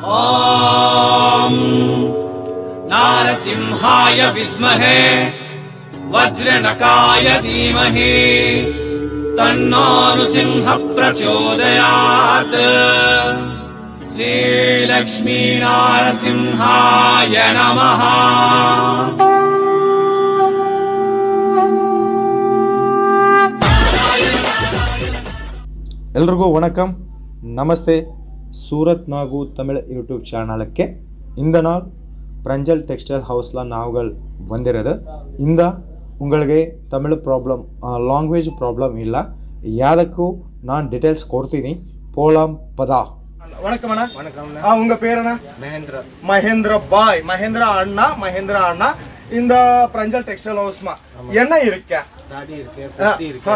ॐ नारसिंहाय विद्महे वज्रनकाय धीमहि तन्नो नृसिंह प्रचोदयात् श्रीलक्ष्मी नारसिंहाय नमः। ಎಲ್ರಿಗೂ ವಣಕಂ ನಮಸ್ತೆ சூரத் நாகு தமிழ் யூடியூப் சேனலுக்கு இந்த நாள் பிரஞ்சல் டெக்ஸ்டைல் ஹவுஸில் நாங்கள் வந்திருது. இந்த உங்களுக்கு தமிழ் ப்ராப்ளம் லாங்குவேஜ் ப்ராப்ளம் இல்லை, யாதக்கும் நான் டீட்டெயில்ஸ் கொடுத்தீನಿ போலாம் பதா. வணக்கம் அண்ணா. வணக்கம். உங்க பேர் என்ன? மகேந்திர. மகேந்திர அண்ணா. இந்த பிரஞ்சல் டெக்ஸ்டைல் ஹவுஸ்மா என்ன இருக்கு? சாடி இருக்கு, குர்த்தி இருக்கு,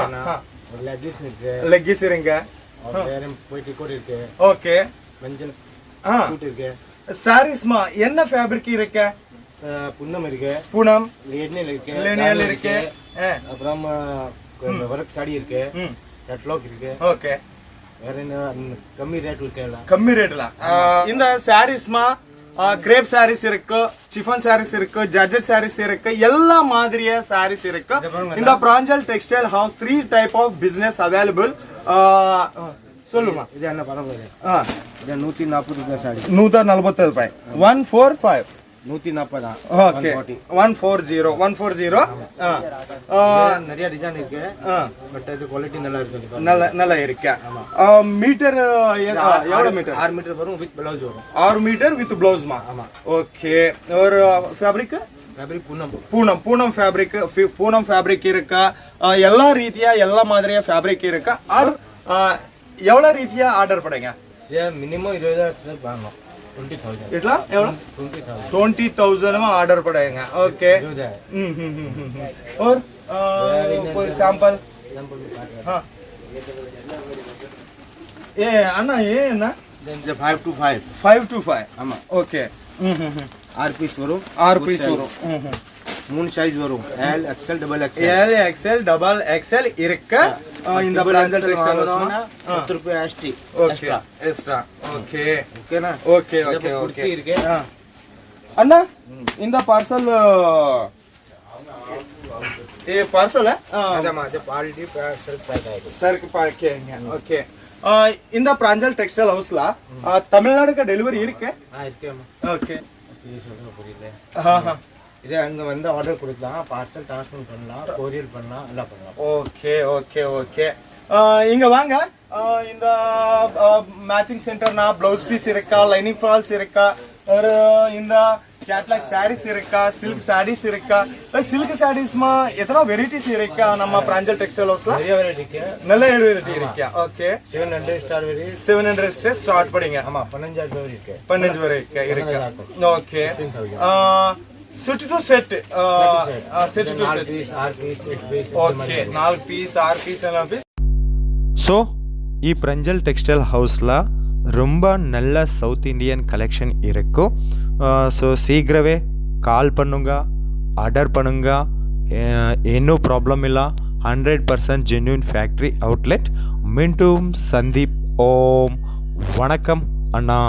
லெகிஸ் இருக்கு, வேற போயிட்டு கூட இருக்கு. ஓகே. மஞ்சள் சூட் இருக்கு. சாரீஸ்மா என்ன ஃபேப்ரிக் இருக்கு? பூனம் இருக்கு. பூனம் லேனியல் இருக்கு. அப்புறம் வர்க் சாடி இருக்கு. கேட்டலாக் இருக்கு. ஓகே. வேற என்ன கம்மி ரேட் இருக்கு? கம்மி ரேட்ல இந்த சாரீஸ்மா கிரேப் சாரீஸ் இருக்கு, சிஃபான் சாரீஸ் இருக்கு, ஜார்ஜெட் சாரீஸ் இருக்கு, எல்லா மாதிரியா சாரீஸ் இருக்கு. இந்த Pranjal textile house 3 type of business available. சொல்லுமா இது என்ன பரவாயில்லை. இது 140 ரூபாய் சாரி. 140 ரூபாய். 145 140. ஓகே. 140 நிறைய டிசைன் இருக்கு. பட் இது குவாலிட்டி நல்லா இருக்கு. நல்லா இருக்கு. மீட்டர் எவ்வளவு மீட்டர்? 6 மீட்டர் வரும் வித் ப்ளவுஸ் வரும். 6 மீட்டர் வித் ப்ளவுஸ்மா? ஆமா. ஓகே. ஒரு ஃபேப்ரிக் பூனம் ஃபேப்ரிக் இருக்கா? எல்லா ரீதியா எல்லா மாதிரியா ஃபேப்ரிக் இருக்கா? எவ்வளவு ரீதியா ஆர்டர் படுங்க? மினிமம் 20,000 வாங்கணும். 20,000 इतना एवढा 20,000 में ऑर्डर पड़ेगा. ओके. और कोई सैंपल? हाँ ये अन्ना ये ना 5 to 5 ஆமா. ஓகே. 6 பீஸ் வரும். 3 சைஸ் வரும். L XL double XL இருக்கு. இந்த பிராஞ்சல் டெக்ஸ்டைல் ஹவுஸ்மா 10 ரூபாய் எக்ஸ்ட்ரா. ஓகே. ஓகேனா? ஓகே. இருக்கு. அண்ணா இந்த பார்சல் ये पार्सल है? क्वालिटी सर्क पैक है. ओके. இந்த பிராஞ்சல் டெக்ஸ்டைல் ஹவுஸ்ல தமிழ்நாடுக்கு டெலிவரி இருக்கு? ஓகே. இது அங்க வந்து ஆர்டர் கொடுக்கலாம், பார்சல் டிரான்ஸ்போர்ட் பண்ணலாம், கொரியர் பண்ணலாம், எல்லாம் பண்ணலாம். ஓகே. இங்க வாங்க. இந்த மேட்சிங் சென்டர்னா ப்ளவுஸ் பீஸ் இருக்கா, லைனிங் ஃபால்ஸ் இருக்கா, ஒரு இந்த கேட்லாக் சாரீஸ் இருக்கா, சில்க் சாரீஸ் இருக்கா? சில்க் சாரீஸ்மா எத்தனை வெரைட்டிஸ் இருக்கா நம்ம பிராஞ்சல் டெக்ஸ்டைல் ஹவுஸ்ல? நிறைய வெரைட்டி இருக்கு. நல்ல வெரைட்டி இருக்கா? ஓகே. 700 ஸ்டார்ட் பண்ணுங்க. ஆமா. 15 வரைக்கும் இருக்கு. Okay. Set to set. Okay. 4 piece 6 piece எல்லாம் பீஸ். ஸோ ಈ பிரஞ்சல் டெக்ஸ்டைல் ஹவுஸில் ரொம்ப நல்ல சவுத் இண்டியன் கலெக்ஷன் இருக்கும். ஸோ சீக்கிரவே கால் பண்ணுங்க, ஆர்டர் பண்ணுங்க. இன்னும் ப்ராப்ளம் இல்லை. 100% ஜென்யூன் ஃபேக்ட்ரி அவுட்லெட். மீண்டும் சந்தீப். ஓம் வணக்கம் அண்ணா.